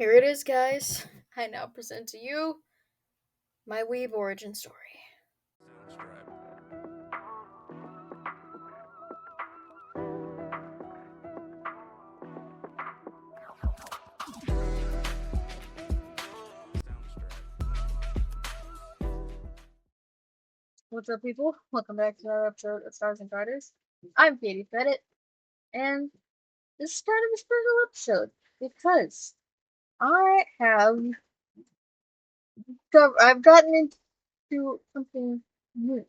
Here it is, guys. I now present to you my weeb origin story. What's up, people? Welcome back to another episode of Stars and Garters. I'm Katie Pettit, and this is kind of a special episode because I have I've gotten into something new,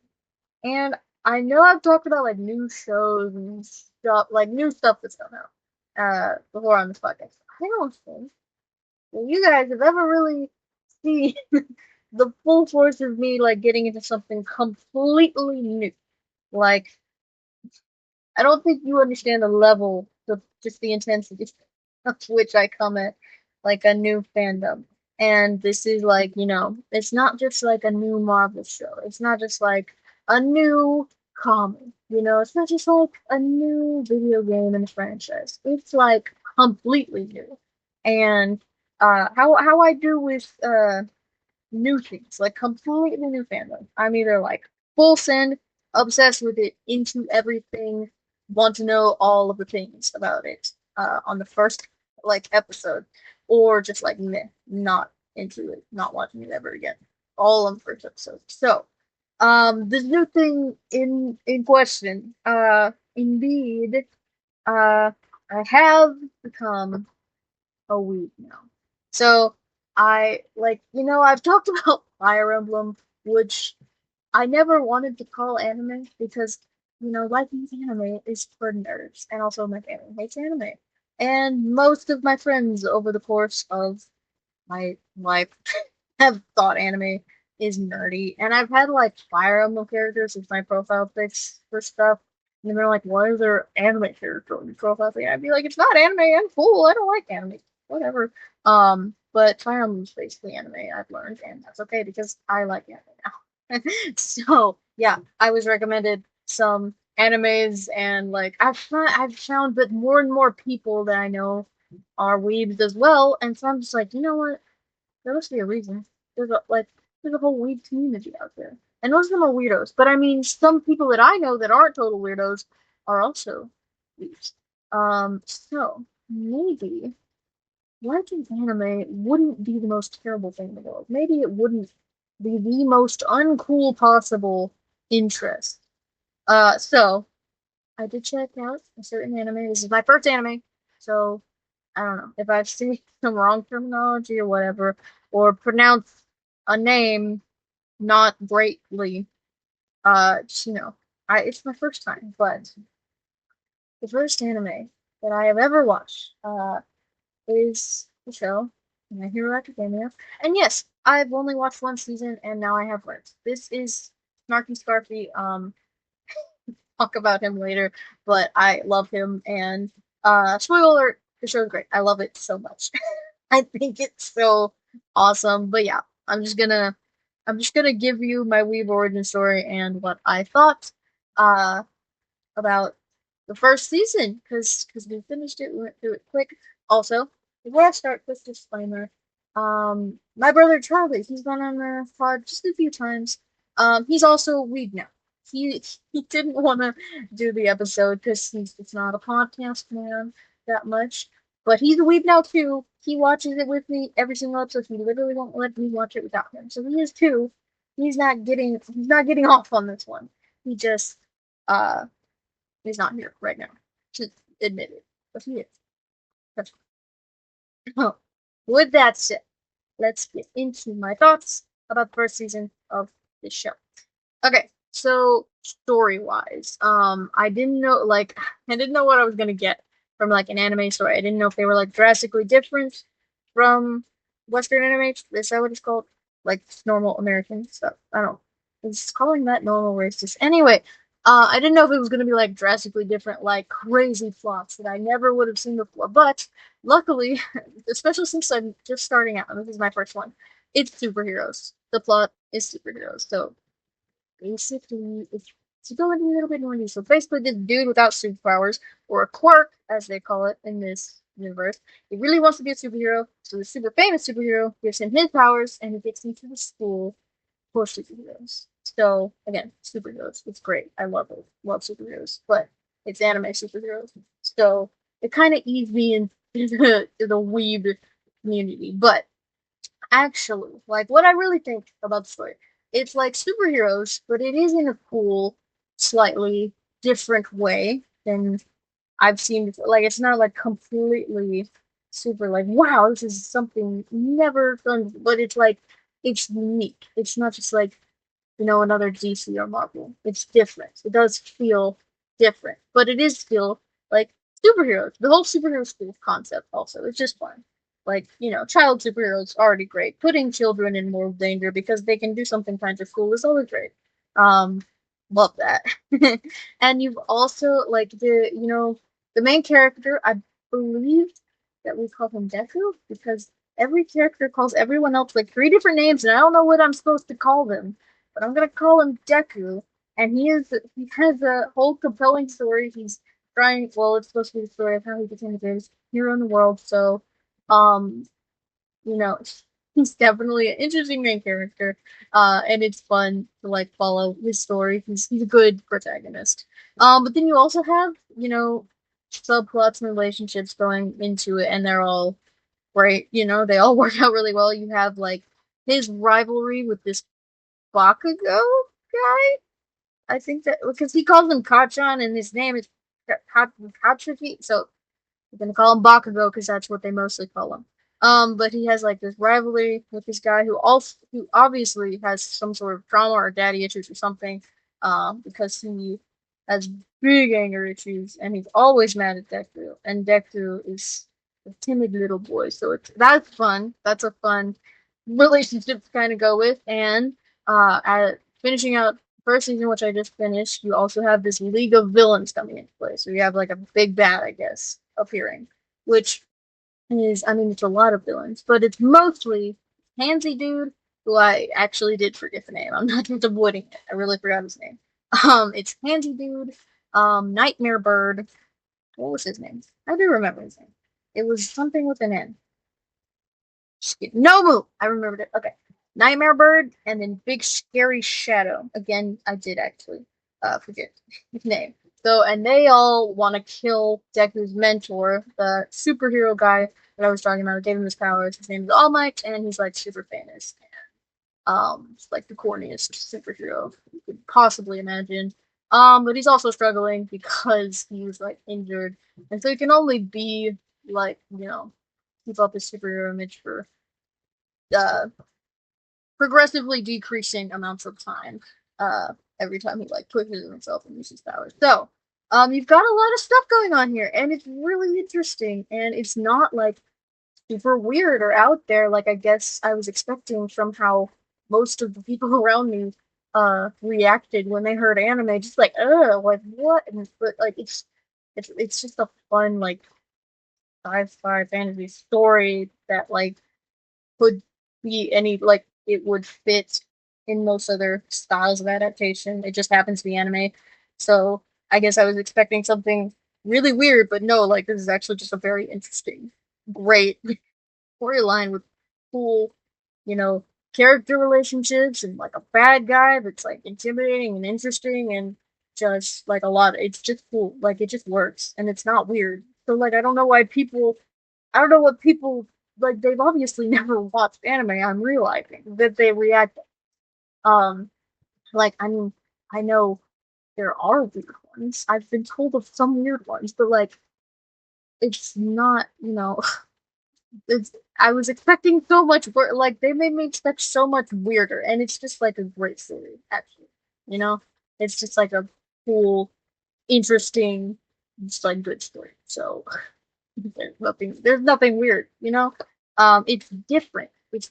and I know I've talked about like new shows and stuff, like new stuff that's come out before on this podcast. I don't think that you guys have ever really seen the full force of me like getting into something completely new. Like, I don't think you understand the level of just the intensity of which I come at like a new fandom. And this is like, it's not just like a new Marvel show. It's not just like a new comic. It's not just like a new video game in the franchise. It's like completely new. And how I do with new things, like completely new fandom. I'm either like full send, obsessed with it, into everything, want to know all of the things about it on the first like episode, or just like meh, not into it, not watching it ever again. All on the first episode. So, this new thing in question, indeed, I have become a weeb now. So I've talked about Fire Emblem, which I never wanted to call anime because, liking anime is for nerds, and also my family hates anime. And most of my friends over the course of my life have thought anime is nerdy, and I've had like Fire Emblem characters as my profile pics for stuff. And they're like, "Why is there anime character on your profile pic?" I'd be like, "It's not anime. I'm cool. I don't like anime. Whatever." But Fire Emblem is basically anime. I've learned, and that's okay because I like anime now. So yeah, I was recommended some animes, and like I've found that more and more people that I know are weebs as well, and so I'm just like, you know what? There must be a reason. There's a whole weeb community out there. And most of them are weirdos. But I mean some people that I know that aren't total weirdos are also weebs. So maybe liking anime wouldn't be the most terrible thing in the world. Maybe it wouldn't be the most uncool possible interest. So I did check out a certain anime. This is my first anime, so I don't know if I've seen some wrong terminology or whatever, or pronounce a name not greatly. Just, it's my first time, but the first anime that I have ever watched is the show My Hero Academia, and yes, I've only watched one season, and now I have learned this is Snarky Scarfy. Talk about him later, but I love him, and spoiler alert, the show's great. I love it so much. I think it's so awesome. But yeah, I'm just gonna give you my weeb origin story and what I thought uh about the first season, because we finished it, we went through it quick. Also, before I start, quick disclaimer. My brother Charlie, he's been on the pod just a few times. He's also a weeb now. He didn't want to do the episode because he's just not a podcast man that much. But he's a weeb now too. He watches it with me every single episode. He literally won't let me watch it without him. So he is too. He's not getting off on this one. He just uh he's not here right now to admit it. But he is. That's fine. With that said, let's get into my thoughts about the first season of this show. Okay, so story wise, I didn't know like I didn't know what I was gonna get from like an anime story. I didn't know if they were like drastically different from Western anime. Is that what it's called? Like normal American stuff. I don't. It's calling that normal racist. Anyway, I didn't know if it was gonna be like drastically different, like crazy plots that I never would have seen before. But luckily, especially since I'm just starting out, and this is my first one, it's superheroes. The plot is superheroes. So basically, it's to go into a little bit more detail. So basically, this dude without superpowers, or a quirk, as they call it in this universe. He really wants to be a superhero, so the super famous superhero gives him his powers, and he gets into the school for superheroes. So again, superheroes. It's great. I love it. Love superheroes, but it's anime superheroes. So it kind of eased me into the weeb community. But actually, like what I really think about the story, it's like superheroes, but it is in a cool, slightly different way than I've seen before. Like it's not like completely super like wow, this is something never done, but it's like it's unique. It's not just like another DC or Marvel. It's different. It does feel different, but it is still like superheroes. The whole superhero school concept also is just fun. Like, child superheroes already great. Putting children in more danger because they can do something kind of cool is always great. Um, love that. And you've also like the main character. I believe that we call him Deku because every character calls everyone else like three different names, and I don't know what I'm supposed to call them, but I'm gonna call him Deku. And he has a whole compelling story. He's trying. Well, it's supposed to be the story of how he became the greatest hero in the world. So, um, you know, he's definitely an interesting main character. And it's fun to like follow his story. He's a good protagonist. But then you also have subplots and relationships going into it, and they're all great. They all work out really well. You have like his rivalry with this Bakugo guy. I think that because he calls him Kachan and his name is Katriki, so we're gonna call him Bakugo because that's what they mostly call him. But he has like this rivalry with this guy who obviously has some sort of trauma or daddy issues or something. Because he has big anger issues and he's always mad at Deku, and Deku is a timid little boy, so that's fun. That's a fun relationship to kind of go with, and at finishing out first season, which I just finished, you also have this League of Villains coming into play. So you have like a big bad, I guess, appearing, which is, I mean, it's a lot of villains, but it's mostly Handsy Dude, who I actually did forget the name. I'm not just avoiding it. I really forgot his name. It's Handsy Dude, Nightmare Bird. What was his name? I do remember his name. It was something with an N. Nomu! I remembered it. Okay. Nightmare Bird, and then Big Scary Shadow. Again, I did actually forget his name. So, and they all want to kill Deku's mentor, the superhero guy that I was talking about, gave him his powers. His name is All Might, and he's like super famous. It's like the corniest superhero you could possibly imagine. But he's also struggling because he's like injured, and so he can only be like keep up his superhero image for uh progressively decreasing amounts of time uh every time he like pushes himself and uses powers. So you've got a lot of stuff going on here, and it's really interesting, and it's not like super weird or out there like I guess I was expecting from how most of the people around me reacted when they heard anime, just like like what, but like it's just a fun like sci-fi fantasy story that like could be any like it would fit in most other styles of adaptation. It just happens to be anime. So I guess I was expecting something really weird, but no, like this is actually just a very interesting, great storyline with cool, you know, character relationships and like a bad guy that's like intimidating and interesting and just like a lot. It's just cool. Like it just works and it's not weird. So like I don't know what people like. They've obviously never watched anime. I'm realizing that they react. Um, like I mean, I know there are weird ones. I've been told of some weird ones, but like it's not. It's. I was expecting so much. Like they made me expect so much weirder, and it's just like a great story. Actually, you know, it's just like a cool, interesting, just like good story. So there's nothing weird, it's different.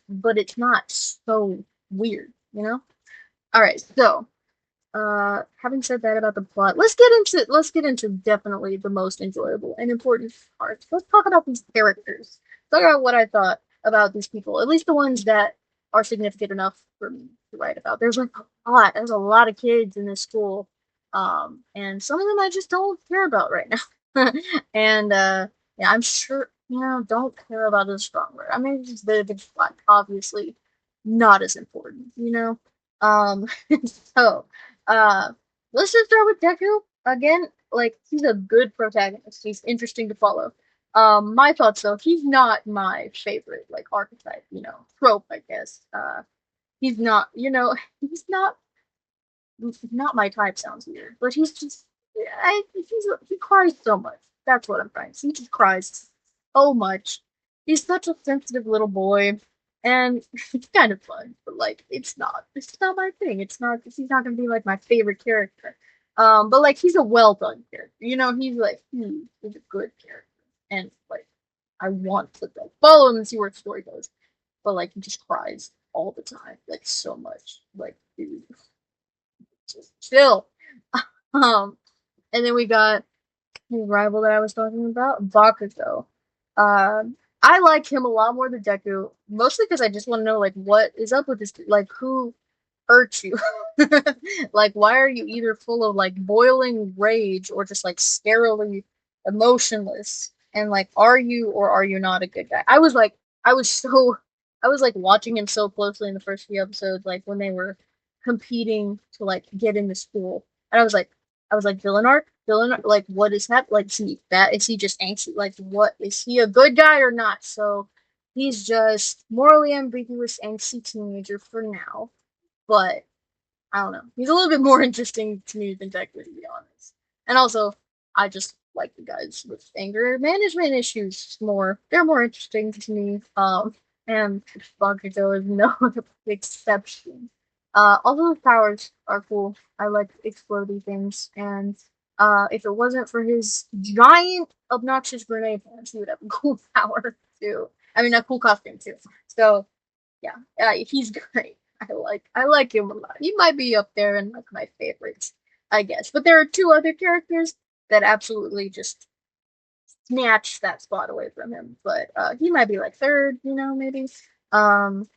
But it's not so weird, All right, so having said that about the plot, let's get into definitely the most enjoyable and important parts. Let's talk about these characters. Talk about what I thought about these people, at least the ones that are significant enough for me to write about. There's like a lot. There's a lot of kids in this school, and some of them I just don't care about right now. And Yeah, I'm sure, don't care about a strong word. I mean, it's like obviously not as important, Um, so, uh, let's just start with Deku again. Like, he's a good protagonist. He's interesting to follow. My thoughts though, he's not my favorite, like, archetype, trope, I guess. He's not, he's not my type sounds weird, but he's just he cries so much. That's what I'm trying to say. He just cries so much. He's such a sensitive little boy, and it's kind of fun, but like it's not my thing. He's not gonna be like my favorite character. But like he's a well done character. He's a good character, and like I want to like follow him and see where the story goes. But like he just cries all the time, like so much. Like dude, just chill. Um, and then we got his rival that I was talking about, Bakugo. I like him a lot more than Deku, mostly because I just want to know like what is up with this, like who hurt you, like why are you either full of like boiling rage or just like scarily emotionless, and like are you or are you not a good guy? I was so I was like watching him so closely in the first few episodes, like when they were competing to like get into school, and I was like, villain arc, like what is that? Like, is he just anxious? Like, what is he a good guy or not? So he's just morally ambiguous, angsty teenager for now. But I don't know. He's a little bit more interesting to me than Deku, to be honest. And also, I just like the guys with anger management issues more. They're more interesting to me. And Bakugo is no exception. Although his powers are cool. I like exploding things, and if it wasn't for his giant, obnoxious grenade launch, he would have a cool power too. I mean, a cool costume too. So yeah, he's great. I like him a lot. He might be up there in like my favorites, I guess. But there are two other characters that absolutely just snatch that spot away from him. But he might be like third, maybe. Um,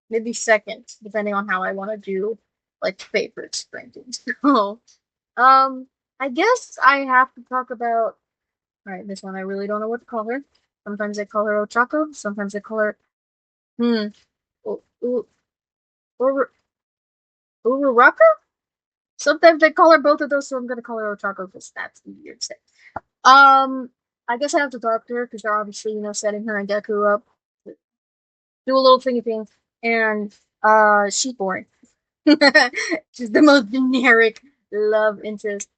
maybe second, depending on how I want to do like favorites rankings. So, um, I guess I have to talk about. All right, this one I really don't know what to call her. Sometimes I call her Ochako. Sometimes I call her hmm. U- U- Ur- Uraraka? Sometimes they call her both of those, so I'm gonna call her Ochako because that's easier to say. Um, I guess I have to talk to her because they're obviously, setting her and Deku up, do a little thingy thing, and she's boring. She's the most generic love interest,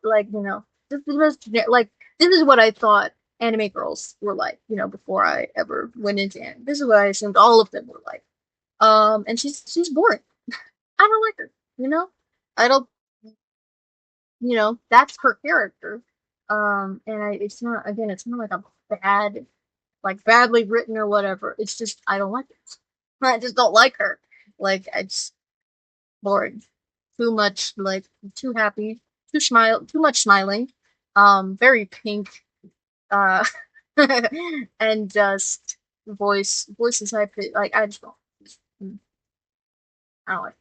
like just the most like this is what I thought anime girls were like, before I ever went into anime. This is what I assumed all of them were like. And she's boring. I don't like her. I don't that's her character. And it's not again, it's not like a bad, like badly written or whatever. It's just I don't like it. I just don't like her. Like it's boring. Too much, like too happy, too much smiling. Very pink. Uh, and just voice is high pitched. Like I just don't. I don't like. It.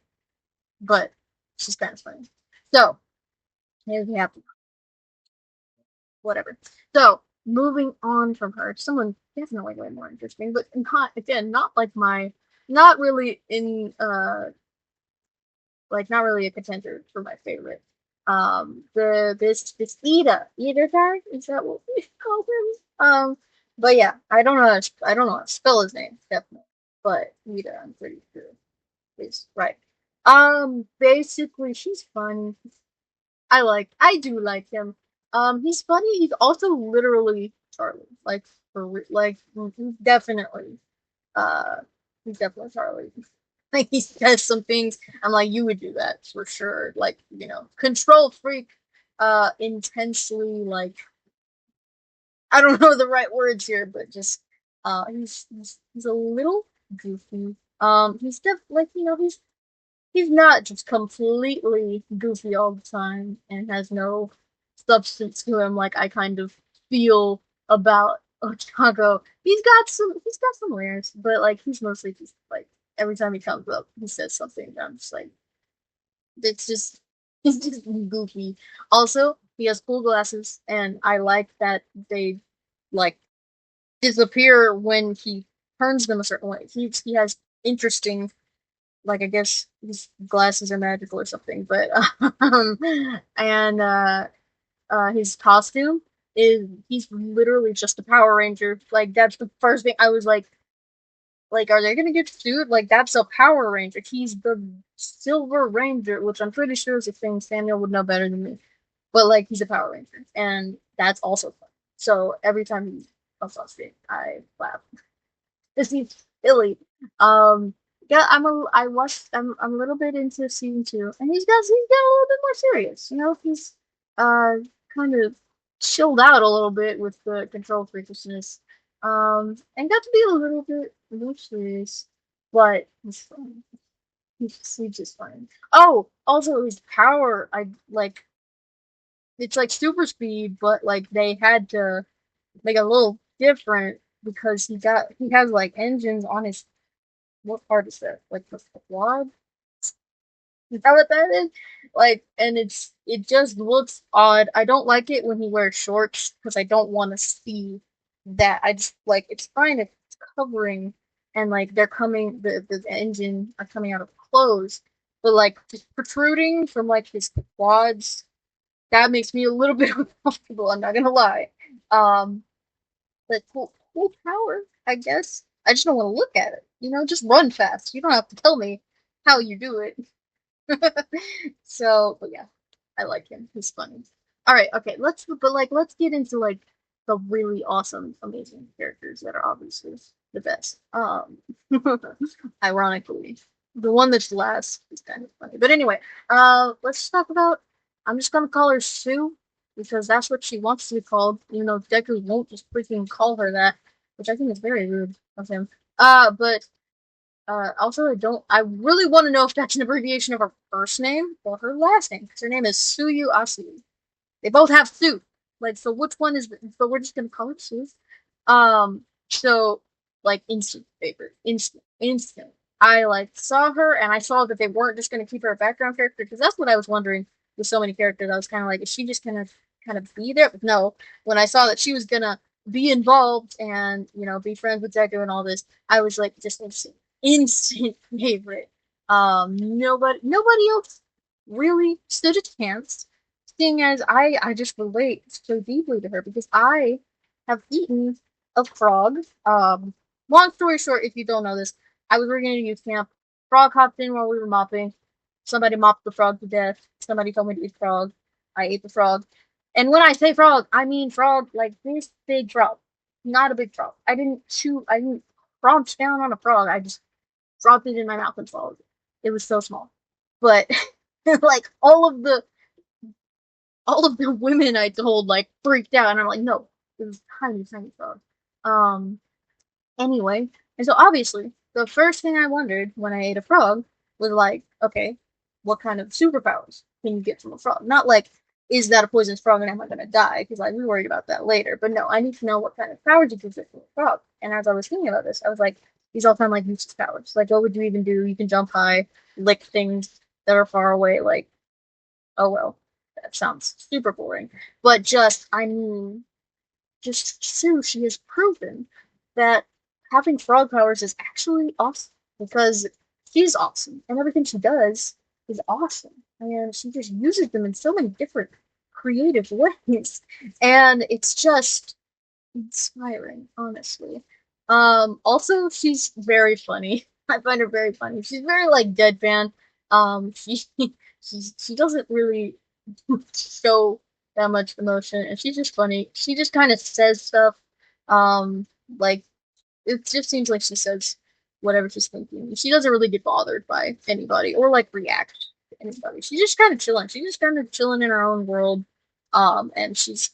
But she's kind of funny. So here we have whatever. So moving on from her, someone definitely way more interesting, but not again, not like not really in like not really a contender for my favorite. This Ida guy, is that what we call him? But yeah, I don't know how to spell his name definitely, but Ida, I'm pretty sure is right. Basically, she's fun. I do like him. He's funny. He's also literally Charlie. Like definitely. Uh, he's definitely Charlie. Like he says some things. I'm like, you would do that for sure. Like control freak. Intensely like I don't know the right words here, but just he's a little goofy. He's like he's not just completely goofy all the time and has no substance to him like I kind of feel about Otago. He's got some layers, but like he's mostly just like every time he comes up he says something and I'm just like it's just it's just goofy. Also, he has cool glasses and I like that they like disappear when he turns them a certain way. He has interesting, like, I guess his glasses are magical or something, but and his costume is, he's literally just a Power Ranger. Like, that's the first thing I was like, are they gonna get sued? Like, that's a Power Ranger. He's the Silver Ranger, which I'm pretty sure is a thing. Samuel would know better than me. But like, he's a Power Ranger, and that's also fun. So every time he comes off stage, I laugh. This is silly. Um, yeah, I'm a little bit into season two, and he's got a little bit more serious. You know, he's uh kind of chilled out a little bit with the control freakishness, and got to be a little bit more serious. But he's fun. He's just fun. Oh, also his power, I like. It's like super speed, but like they had to make it a little different because he has like engines on his, what part is that? Like the quad? Is that what that is? Like, and it just looks odd. I don't like it when he wears shorts because I don't want to see that. I just like, it's fine if it's covering and like they're coming, the engine are coming out of clothes, but like just protruding from like his quads, that makes me a little bit uncomfortable. I'm not gonna lie. Um, but cool power, I guess. I just don't want to look at it. You know, just run fast. You don't have to tell me how you do it. So, but yeah, I like him. He's funny. All right, okay. Let's get into like the really awesome, amazing characters that are obviously the best. Ironically, the one that's last is kind of funny. But anyway, let's talk about. I'm just gonna call her Sue because that's what she wants to be called. You know, Deku won't just freaking call her that, which I think is very rude of him. But also, I don't. I really want to know if that's an abbreviation of her first name or her last name, because her name is Suyu Asu. They both have Sue. Like, so which one is? So we're just gonna call it Sue. So like instant favorite, instant. I like saw her and I saw that they weren't just gonna keep her a background character because that's what I was wondering with so many characters. I was kind of like, is she just gonna kind of be there? But no, when I saw that she was gonna be involved and be friends with Deku and all this, I was like, just instant favorite. Nobody else really stood a chance, seeing as I just relate so deeply to her because I have eaten a frog. Long story short, if you don't know this, I was working at a youth camp. Frog hopped in while we were mopping. Somebody mopped the frog to death. Somebody told me to eat frog. I ate the frog. And when I say frog, I mean frog like this big frog. Not a big frog. I didn't crunch down on a frog. I just dropped it in my mouth and swallowed it. It was so small. But like all of the women I told like freaked out and I'm like, no, it was tiny, tiny frog. Um Anyway, and so obviously, the first thing I wondered when I ate a frog was like, okay, what kind of superpowers can you get from a frog? Not like, is that a poisonous frog and am I gonna die? Because like we worried about that later. But no, I need to know what kind of powers you can get from a frog. And as I was thinking about this, I was like, these all sound like useless powers. Like, what would you even do? You can jump high, lick things that are far away. Like, oh well, that sounds super boring. But I mean, just Sue, she has proven that having frog powers is actually awesome because she's awesome and everything she does is awesome. And she just uses them in so many different creative ways. And it's just inspiring, honestly. Also she's very funny. I find her very funny. She's very like deadpan. She doesn't really show that much emotion, and she's just funny. She just kind of says stuff, um, like it just seems like she says whatever she's thinking. She doesn't really get bothered by anybody or like react to anybody. She's just kind of chilling. She's just kind of chilling in her own world, and she's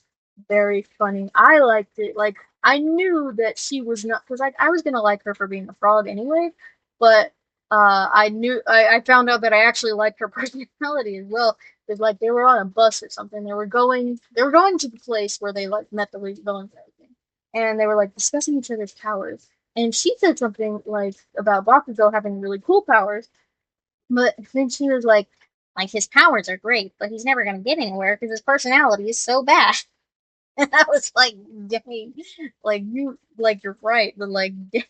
very funny. I liked it. Like I knew that she was not because like I was gonna like her for being a frog anyway, but I found out that I actually liked her personality as well. Because like they were on a bus or something. They were going to the place where they like met the villains and everything. And they were like discussing each other's powers. And she said something like about Bakugo having really cool powers, but then she was like his powers are great, but he's never gonna get anywhere because his personality is so bad. And I was like, dang, like you're right, but like, dang.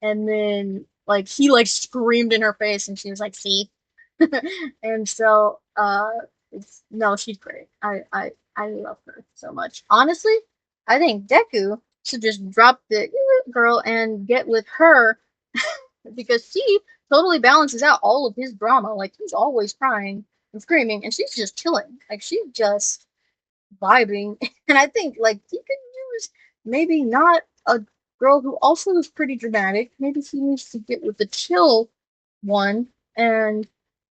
And then like he like screamed in her face, and she was like, see, and so it's no, she's great. I love her so much. Honestly, I think Deku should just drop the girl and get with her because she totally balances out all of his drama. Like he's always crying and screaming, and she's just chilling. Like she's just vibing. And I think like he could use maybe not a girl who also is pretty dramatic. Maybe he needs to get with the chill one, and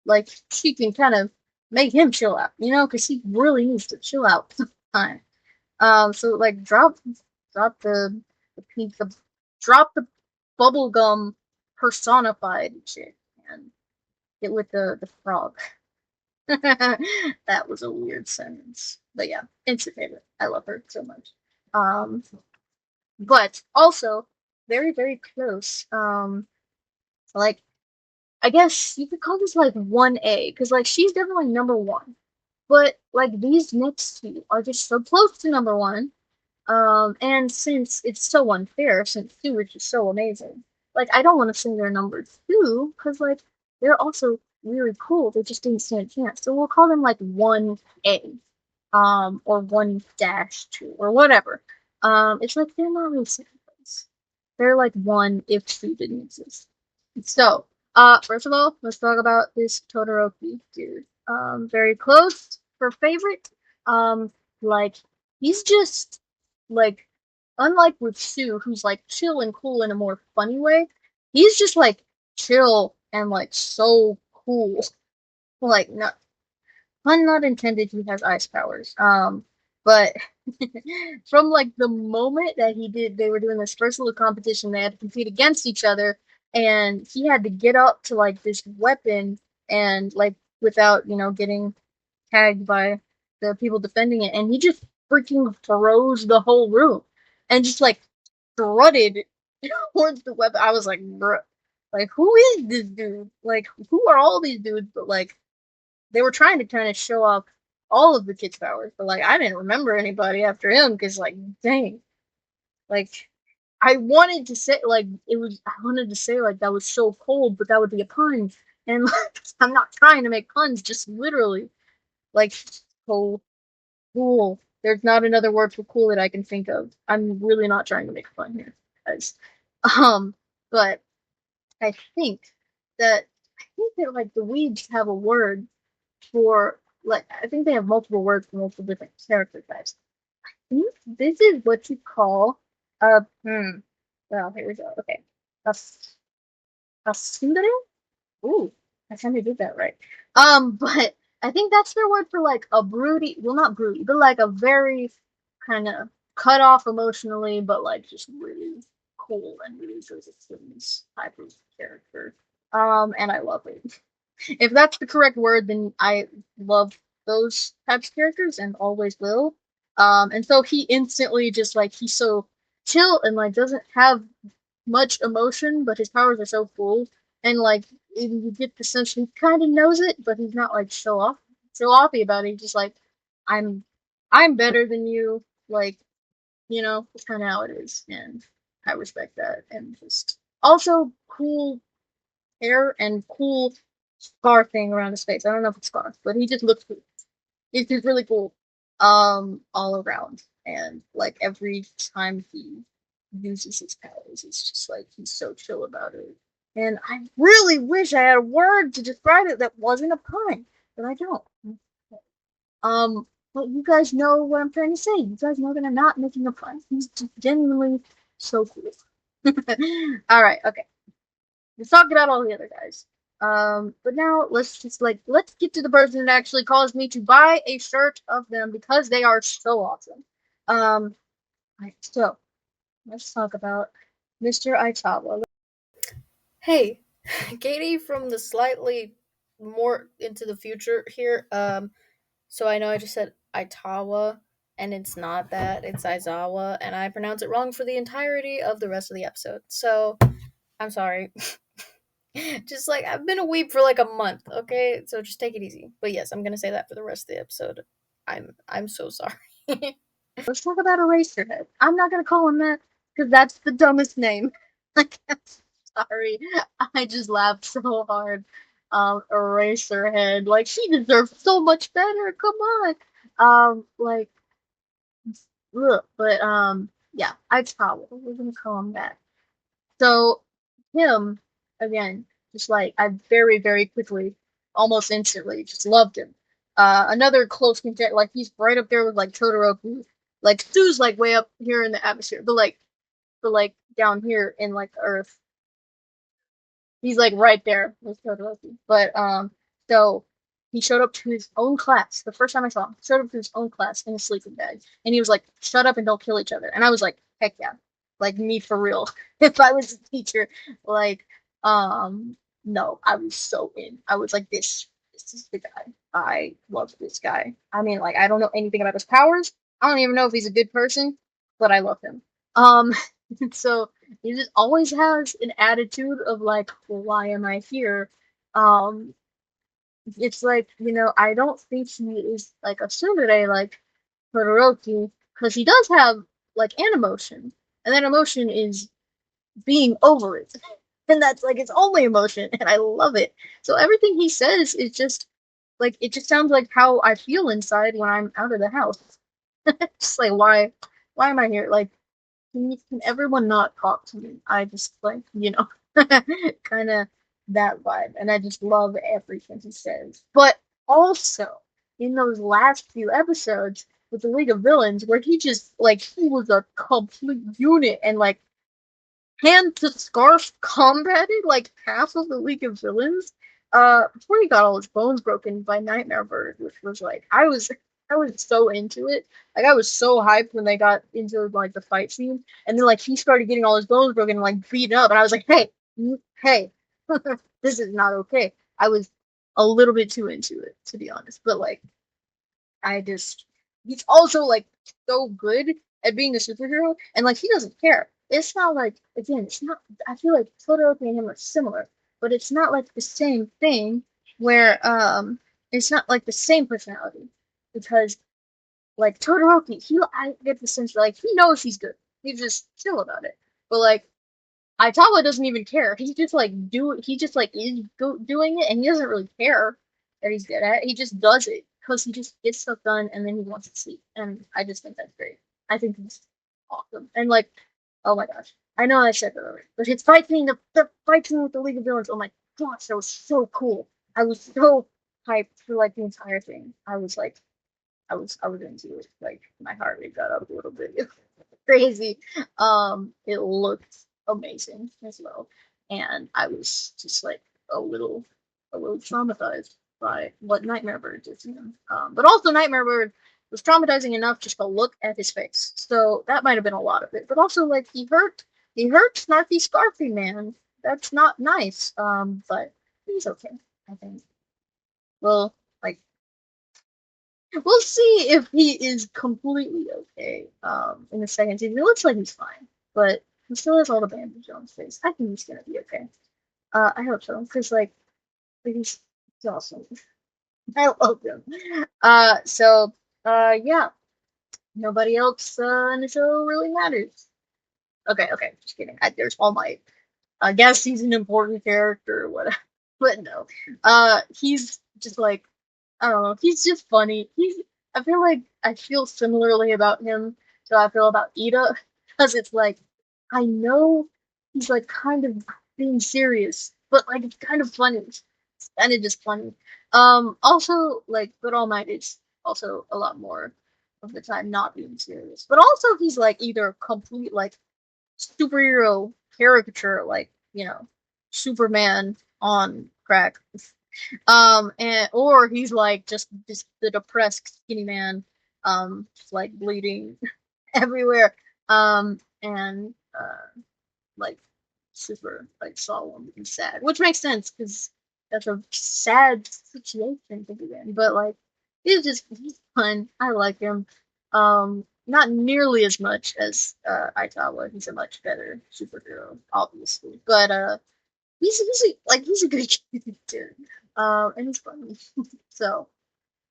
like she can kind of make him chill out, because he really needs to chill out sometimes. So like drop the pink, drop the bubblegum personified shit and get with the frog. That was a weird sentence. But yeah, instant favorite. I love her so much. Um, but also very, very close. Like I guess you could call this like 1A, because like she's definitely number one. But like these next two are just so close to number one. And since it's so unfair, since two is just so amazing, like I don't want to say they're number two because like they're also really cool. They just didn't stand a chance. So we'll call them like 1A, or 1-2 or whatever. It's like they're not really second place. They're like one if two didn't exist. So, first of all, let's talk about this Todoroki dude. Very close for favorite. Like he's just like, unlike with Sue, who's like chill and cool in a more funny way. He's just like chill and like so cool. Like not pun not intended. He has ice powers. But from like the moment that they were doing this first little competition, they had to compete against each other, and he had to get up to like this weapon and like without getting tagged by the people defending it, and he just freaking throws the whole room and just like strutted towards the weapon. I was like, bruh, like who is this dude? Like who are all these dudes? But like they were trying to kind of show off all of the kids' powers, but like I didn't remember anybody after him because like dang, like I wanted to say like I wanted to say like that was so cold, but that would be a pun, and like I'm not trying to make puns, just literally like so cool. There's not another word for cool that I can think of. I'm really not trying to make fun here, guys. Um, but I think that like the weebs have a word for like I think they have multiple words for multiple different character types. I think this is what you call a well, here we go. Okay. A a tsundere? Ooh, I kind of did that right. But I think that's their word for like a broody, well, not broody, but like a very kind of cut off emotionally, but like just really cool and really shows its things type of character. And I love it. If that's the correct word, then I love those types of characters and always will. And so he instantly just like he's so chill and like doesn't have much emotion, but his powers are so cool, and like you get the sense he kind of knows it, but he's not like show offy about it. He's just like, I'm I'm better than you, like that's kind of how it is, and I respect that, and just also cool hair and cool scar thing around his face. I don't know if it's scar, but he just looks cool. He's just really cool, all around. And like every time he uses his powers, it's just like he's so chill about it. And I really wish I had a word to describe it that wasn't a pun, but I don't. But you guys know what I'm trying to say. You guys know that I'm not making a pun. He's just genuinely so cool. All right, okay. Let's talk about all the other guys. But now let's get to the person that actually caused me to buy a shirt of them because they are so awesome. Right, so let's talk about Mr. Aizawa. Hey, Katie from the slightly more into the future here. So I know I just said Aitawa, and it's not that. It's Aizawa, and I pronounce it wrong for the entirety of the rest of the episode. So I'm sorry. Just like I've been a weep for like a month, okay? So just take it easy. But yes, I'm gonna say that for the rest of the episode. I'm so sorry. Let's talk about Eraserhead. I'm not gonna call him that because that's the dumbest name. Like, I'm sorry, I just laughed so hard. Eraserhead, like she deserves so much better. Come on. Like, ugh. But yeah, Aizawa. We're gonna call him that. So him again, just like I very very quickly, almost instantly, just loved him. Another close contender, like he's right up there with like Todoroki. Like Stu's like way up here in the atmosphere, but like down here in like the Earth, he's like right there with Todoroki. But so he showed up to his own class the first time I saw him. Showed up to his own class in a sleeping bag, and he was like, "Shut up and don't kill each other." And I was like, "Heck yeah, like me for real." If I was a teacher, like, um, no, I was so in. I was like, this is the guy. I love this guy. I mean, like, I don't know anything about his powers. I don't even know if he's a good person, but I love him. Um, so he just always has an attitude of like, well, why am I here? Um, it's like, I don't think he is like a tsundere like Todoroki, because he does have like an emotion, and that emotion is being over it. And that's like its only emotion, and I love it. So everything he says is just like it just sounds like how I feel inside when I'm out of the house. Just like why am I here? Like can everyone not talk to me? I just like, kind of that vibe. And I just love everything he says. But also, in those last few episodes with the League of Villains, where he just, like, he was a complete unit and, like, hand to scarf combated, like, half of the League of Villains. Before he got all his bones broken by Nightmare Bird, which was like, I was so into it. Like I was so hyped when they got into like the fight scene, and then like he started getting all his bones broken and like beaten up, and I was like, hey, hey, this is not okay. I was a little bit too into it, to be honest. But like, I just he's also like so good at being a superhero, and like he doesn't care. It's not like again, it's not. I feel like Todoroki and him are similar, but it's not like the same thing where it's not like the same personality because like Todoroki, I get the sense that, like he knows he's good. He's just chill about it. But like Aizawa doesn't even care. He just like is doing it, and he doesn't really care that he's good at it. He just does it because he just gets stuff done, and then he wants to sleep. And I just think that's great. I think it's awesome. And like, oh my gosh, I know I said that already, but his fight scene, the fight scene with the League of Villains. Oh my gosh, that was so cool. I was so hyped for like the entire thing. I was into it. Like my heart rate got up a little bit. It was crazy. It looked amazing as well, and I was just like a little, a little traumatized by what Nightmare Bird did to him. But also Nightmare Bird was traumatizing enough just to look at his face. So that might have been a lot of it. But also like he hurt Snarky Scarfy man. That's not nice. But he's okay. I think. Well, like we'll see if he is completely okay in the second season. It looks like he's fine, but he still has all the bandage on his face. I think he's gonna be okay. I hope so, because like he's awesome. I love him. Yeah, nobody else in the show really matters. Okay, just kidding. There's All Might. I guess he's an important character or whatever, but no. He's just like I don't know. He's just funny. I feel like I feel similarly about him to I feel about Ida because it's like I know he's like kind of being serious, but like it's kind of funny. It's kind of just funny. Also like Good All Might is also a lot more of the time not being serious, but also he's like either complete like superhero caricature, like Superman on crack, and or he's like just the depressed skinny man, just like bleeding everywhere, and like super like solemn and sad, which makes sense because that's a sad situation to be in. But like, he's fun. I like him. Not nearly as much as Aikawa. He's a much better superhero, obviously, but he's a good character. And he's funny, so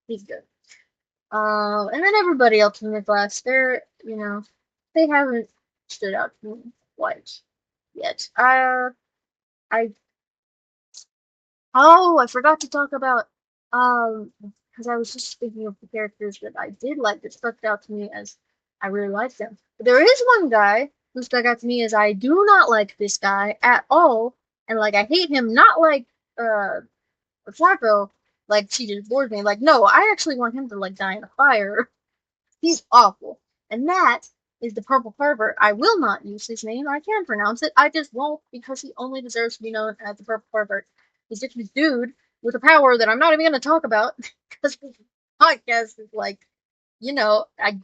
he's good. And then everybody else in the class, they haven't stood out to me quite yet. I Oh, I forgot to talk about because I was just thinking of the characters that I did like that stuck out to me as I really liked them. But there is one guy who stuck out to me as I do not like this guy at all, and like I hate him. Not like uh Flacco, like she just bored me. Like no, I actually want him to like die in a fire. He's awful. And that is the purple pervert. I will not use his name. I can pronounce it. I just won't because he only deserves to be known as the purple pervert. He's just this dude with a power that I'm not even going to talk about because this podcast is like, I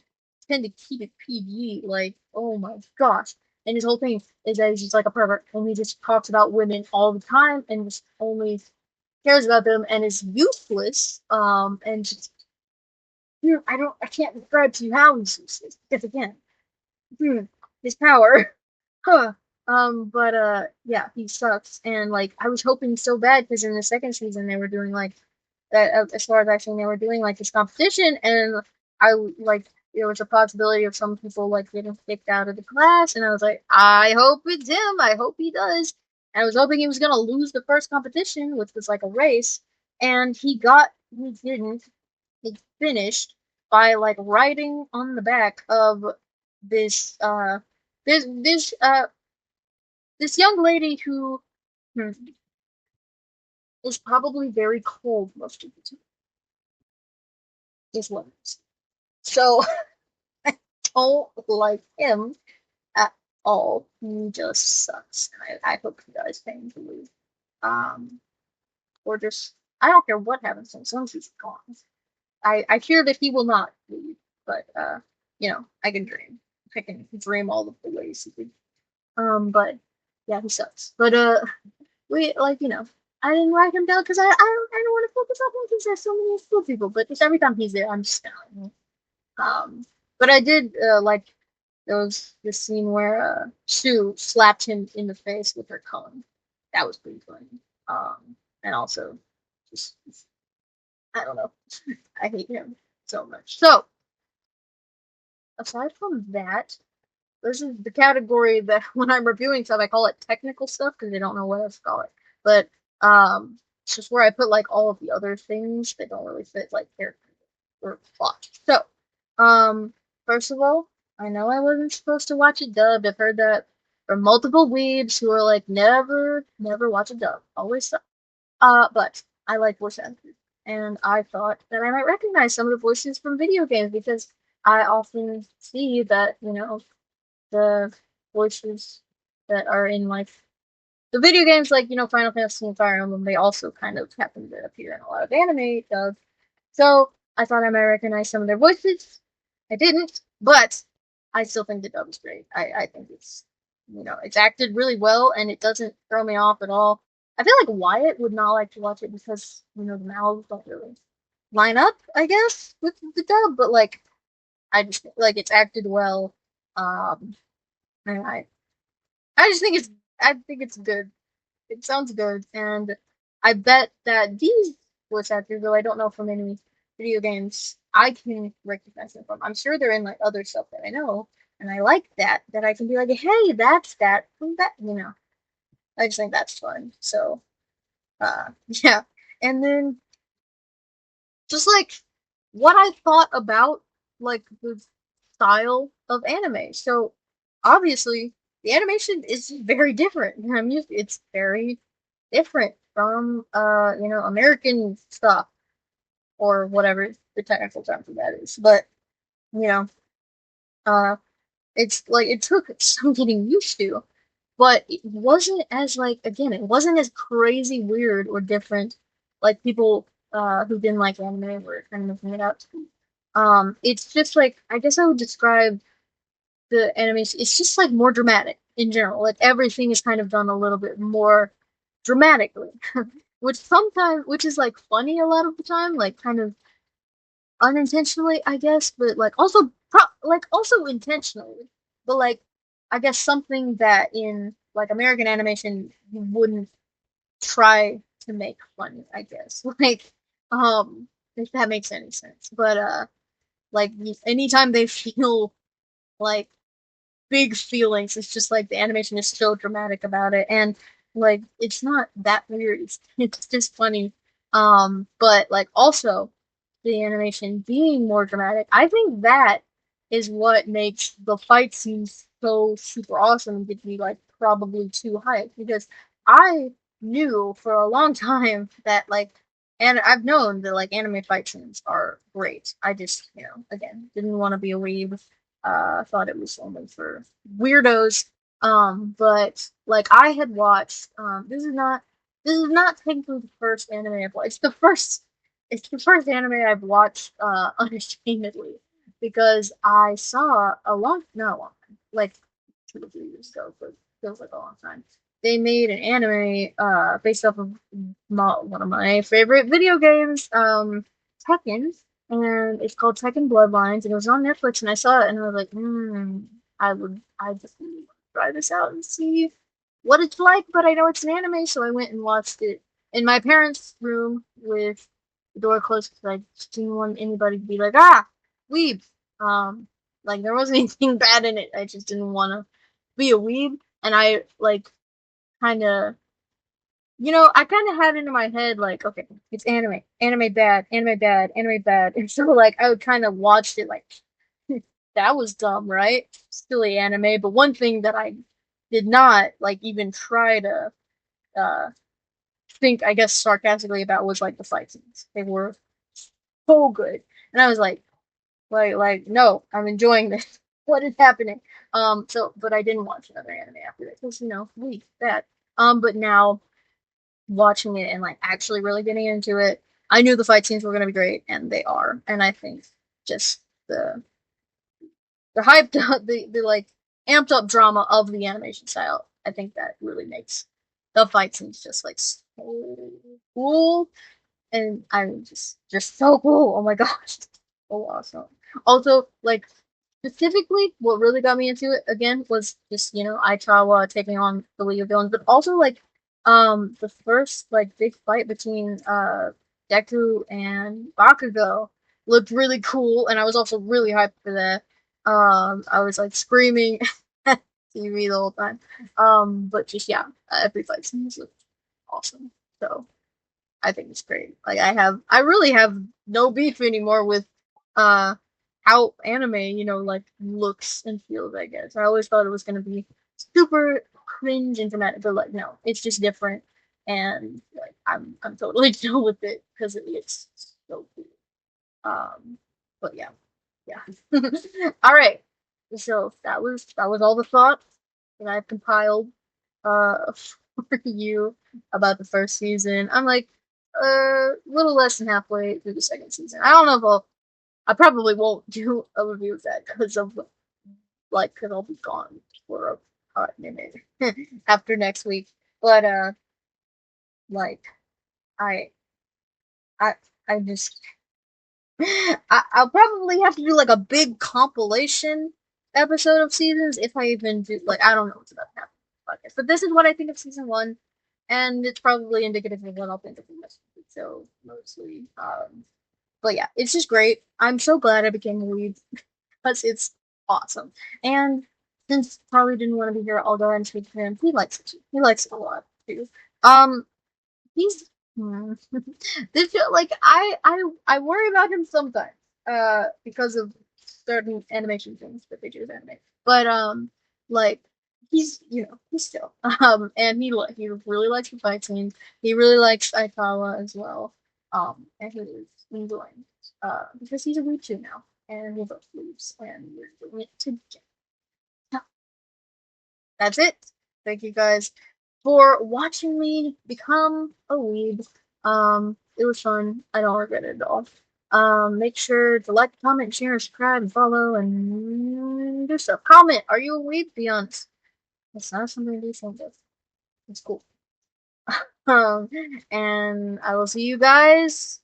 tend to keep it PG. Like, oh my gosh. And his whole thing is that he's just like a pervert and he just talks about women all the time and just only cares about them and is useless. And just I can't describe to you how he's useless because again, hmm, his power, huh? But yeah, he sucks, and like I was hoping so bad because in the second season they were doing like that. As far as I've seen, they were doing like this competition, and I like there was a possibility of some people like getting kicked out of the class, and I was like, I hope it's him. I hope he does. And I was hoping he was gonna lose the first competition, which was like a race, and he didn't he finished by like writing on the back of this this this uh this young lady who hmm, is probably very cold most of the time is what it is. So I don't like him at all. He just sucks. And I hope he dies painfully. Um or just I don't care what happens to him as long as he's gone. I fear that he will not leave, but I can dream. I can dream all of the ways he could. But yeah, he sucks. But we like I didn't write him down because I don't want to focus on him because there's so many cool people. But just every time he's there, I'm just kind of but I did like there was this scene where Sue slapped him in the face with her tongue. That was pretty funny. And also just I don't know. I hate him so much. So aside from that, this is the category that when I'm reviewing stuff, I call it technical stuff because I don't know what else to call it. But it's just where I put like all of the other things that don't really fit like character or plot. So, um, first of all, I know I wasn't supposed to watch it dubbed. I've heard that from multiple weebs who are like, never, never watch it dubbed. Always suck. But I like voice actors, and I thought that I might recognize some of the voices from video games because I often see that the voices that are in like the video games, like Final Fantasy and Fire Emblem, they also kind of happen to appear in a lot of anime dubs. So I thought I might recognize some of their voices. I didn't, but I still think the dub is great. I think it's acted really well and it doesn't throw me off at all. I feel like Wyatt would not like to watch it because the mouths don't really line up, I guess, with the dub. But like I just like it's acted well. And I just think it's good. It sounds good, and I bet that these voice actors, though I don't know from any video games, I can recognize them from. I'm sure they're in like other stuff that I know, and I like that I can be like, hey, that's that from that. I just think that's fun. So, yeah, and then just like what I thought about like the style of anime. So obviously the animation is very different. I'm used it's very different from American stuff or whatever the technical term for that is. But you know, uh it's like it took some getting used to, but it wasn't as like again, it wasn't as crazy weird or different like people who didn't like anime were kind of making it out to be. It's just like I guess I would describe the animation. It's just like more dramatic in general. Like everything is kind of done a little bit more dramatically, which is like funny a lot of the time, like kind of unintentionally, I guess, but like also like also intentionally. But like I guess something that in like American animation you wouldn't try to make funny, I guess. Like if that makes any sense. But like anytime they feel like big feelings. It's just like the animation is so dramatic about it, and like it's not that weird. It's just funny. But like also the animation being more dramatic, I think that is what makes the fight scenes so super awesome and get me like probably too hyped because I knew for a long time that like and I've known that like anime fight scenes are great. I just, again, didn't want to be a weeb. I thought it was only for weirdos. But like I had watched. This is not technically the first anime I've watched. It's the first anime I've watched unashamedly because I saw a long, not a long time, like 2 or 3 years ago, but feels like a long time. They made an anime based off of one of my favorite video games, Tekken, and it's called Tekken Bloodlines, and it was on Netflix, and I saw it, and I was like, I just really want to try this out and see what it's like, but I know it's an anime, so I went and watched it in my parents' room with the door closed because I just didn't want anybody to be like, weeb. Um, like there wasn't anything bad in it. I just didn't want to be a weeb, and I like kind of I kind of had it in my head like, okay, it's anime, anime bad, anime bad, anime bad, and so like I would kind of watched it like that was dumb, right? Silly anime. But one thing that I did not like even try to uh think, I guess, sarcastically about was like the fight scenes. They were so good, and I was like, no, I'm enjoying this. What is happening? But I didn't watch another anime after that because weak, bad. But now watching it and like actually really getting into it, I knew the fight scenes were gonna be great, and they are. And I think just the hyped up, the like amped up drama of the animation style, I think that really makes the fight scenes just like so cool. And I'm just so cool. Oh my gosh, so awesome. Also, like specifically, what really got me into it again was just Aizawa taking on the League of Villains, but also like the first like big fight between Deku and Bakugo looked really cool, and I was also really hyped for that. I was like screaming at TV the whole time. But just yeah, every fight scene looked awesome. So I think it's great. Like I really have no beef anymore with uh how anime, like looks and feels, I guess. I always thought it was gonna be super cringe and dramatic, but like no, it's just different and like I'm totally chill with it because it's so cool. Um but yeah. Yeah. All right. So that was all the thoughts that I've compiled for you about the first season. I'm like a little less than halfway through the second season. I don't know if I probably won't do a review of that because I'll be gone for a hot minute after next week. But like I I I just I'll probably have to do like a big compilation episode of seasons if I even do. Like I don't know what's about to happen in the podcast, but this is what I think of season one, and it's probably indicative of what I'll think of the rest of it. So mostly, but yeah, it's just great. I'm so glad I became a lead because it's awesome. And since Charlie didn't want to be here, I'll go ahead and speak to him. He likes it too. He likes it a lot too. Um, he's this show, like I worry about him sometimes because of certain animation things that they do with anime, but like he's still and he really likes the fight scenes. He really likes Aikawa as well, and he is enjoying it because he's a weeb too now, and we both weebs and we're doing it together. That's it. Thank you guys for watching me become a weeb. It was fun. I don't regret it at all. Make sure to like, comment, share, subscribe, and follow, and do stuff. Comment. Are you a weeb? Be honest. It's not something to be ashamed of. It's cool. Um, and I will see you guys